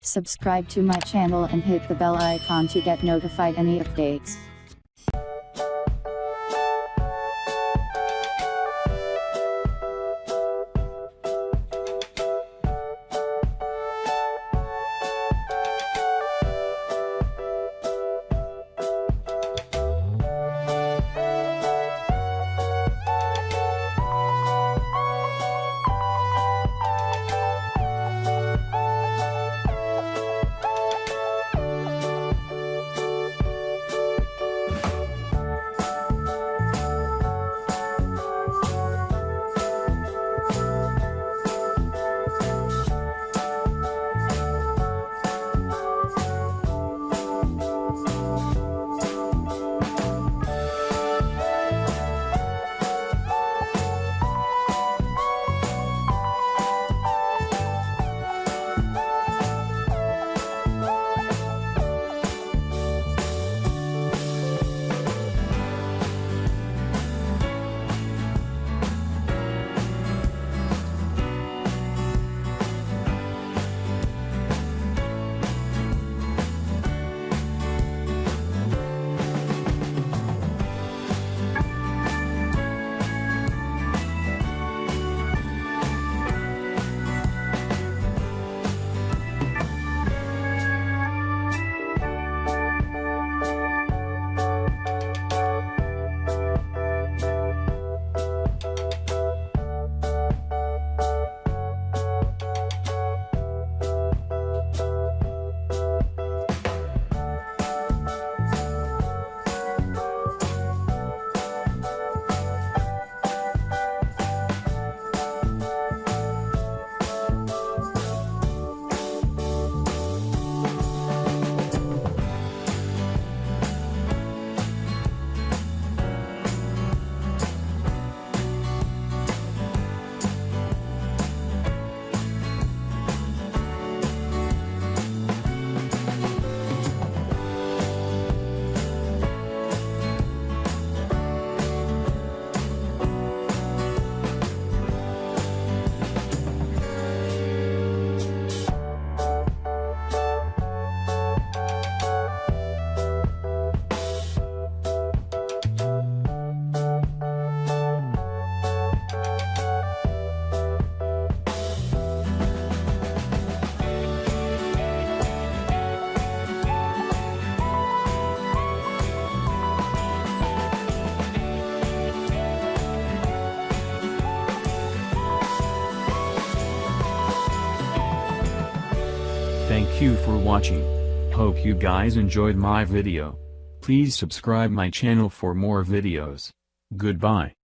Subscribe to my channel and hit the bell icon to get notified any updates. Thank you for watching. Hope you guys enjoyed my video. Please subscribe my channel for more videos. Goodbye.